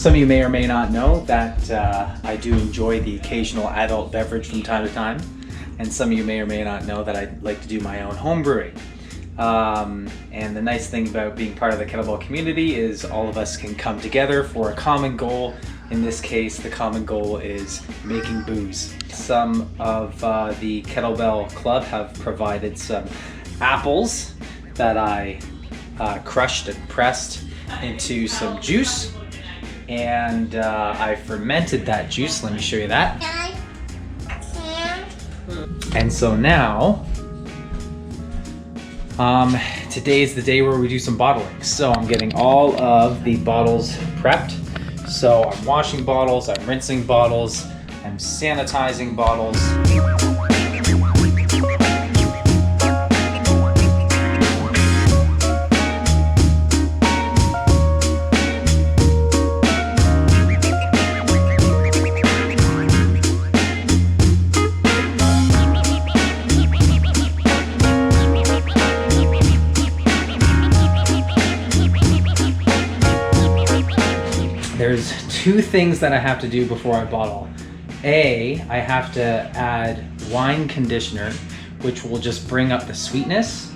Some of you may or may not know that I do enjoy the occasional adult beverage from time to time, and some of you may or may not know that I like to do my own home brewing. And the nice thing about being part of the kettlebell community is all of us can come together for a common goal. In this case, the common goal is making booze. Some of the kettlebell club have provided some apples that I crushed and pressed into some juice, and I fermented that juice. Let me show you that. And so now, today is the day where we do some bottling. So I'm getting all of the bottles prepped. So I'm washing bottles, I'm rinsing bottles, I'm sanitizing bottles. There's two things that I have to do before I bottle. A, I have to add wine conditioner, which will just bring up the sweetness,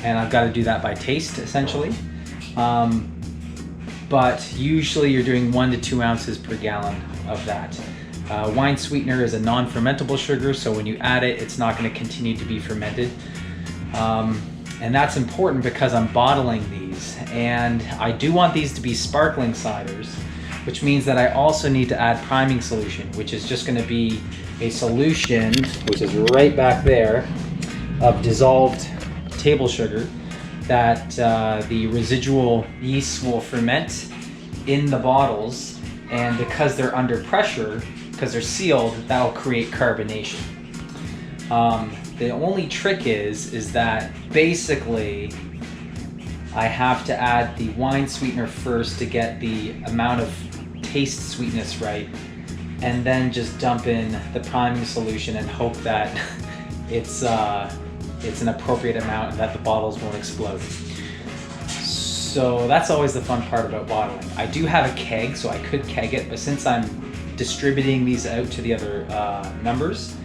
and I've got to do that by taste, essentially. But usually you're doing 1 to 2 ounces per gallon of that. Wine sweetener is a non-fermentable sugar, so when you add it, it's not going to continue to be fermented. And that's important because I'm bottling these, and I do want these to be sparkling ciders, which means that I also need to add priming solution, which is just going to be a solution, which is right back there, of dissolved table sugar that the residual yeast will ferment in the bottles, and because they're under pressure, because they're sealed, that'll create carbonation. The only trick is that basically I have to add the wine sweetener first to get the amount of taste sweetness right, and then just dump in the priming solution and hope that it's an appropriate amount and that the bottles won't explode. So that's always the fun part about bottling. I do have a keg, so I could keg it, but since I'm distributing these out to the other members,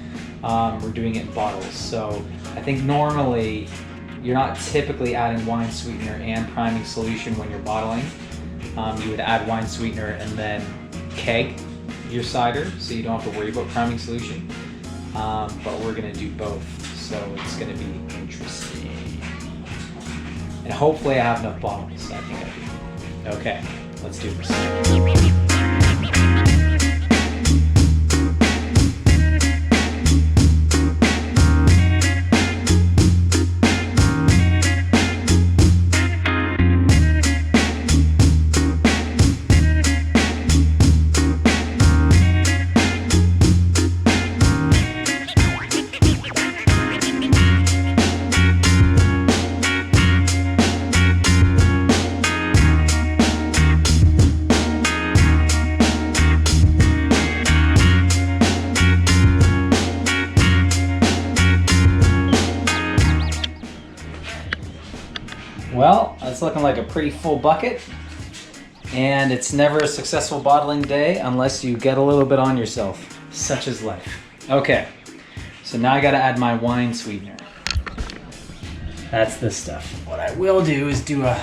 we're doing it in bottles. So I think normally you're not typically adding wine sweetener and priming solution when you're bottling. You would add wine sweetener and then keg your cider, so you don't have to worry about priming solution. But we're gonna do both, so it's gonna be interesting. And hopefully I have enough bottles. I think I do. Okay, let's do this. Well, it's looking like a pretty full bucket, and it's never a successful bottling day unless you get a little bit on yourself. Such is life. Okay, so now I gotta add my wine sweetener. That's this stuff. What I will do is do a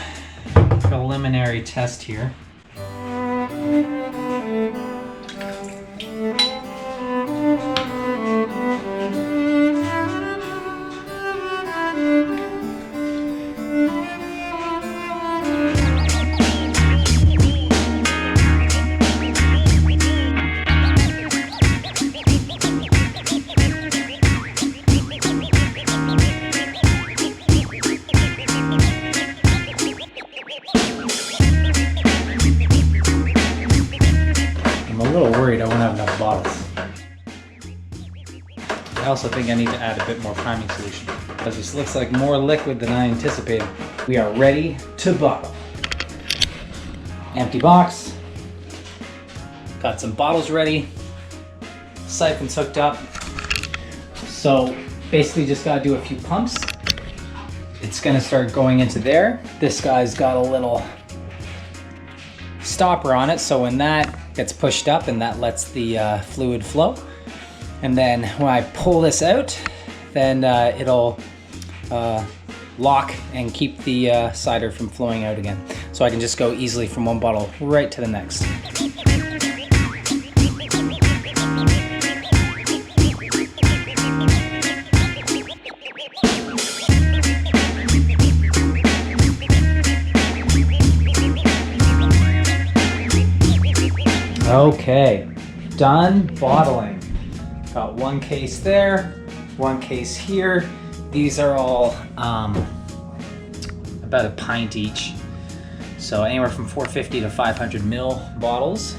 preliminary test here. Worried I won't have enough bottles. I also think I need to add a bit more priming solution because this looks like more liquid than I anticipated. We are ready to bottle. Empty box. Got some bottles ready. Siphons hooked up. So basically just gotta do a few pumps. It's gonna start going into there. This guy's got a little stopper on it, so when that gets pushed up and that lets the fluid flow. And then when I pull this out, then it'll lock and keep the cider from flowing out again. So I can just go easily from one bottle right to the next. Okay, done bottling. Got one case there, one case here. These are all about a pint each. So anywhere from 450 to 500 ml bottles.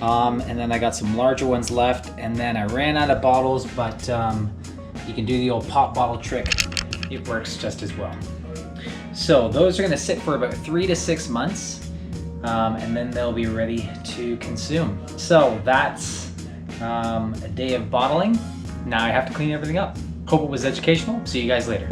And then I got some larger ones left, and then I ran out of bottles, but you can do the old pop bottle trick. It works just as well. So those are gonna sit for about 3 to 6 months. And then they'll be ready to consume. So that's a day of bottling. Now I have to clean everything up. Hope it was educational. See you guys later.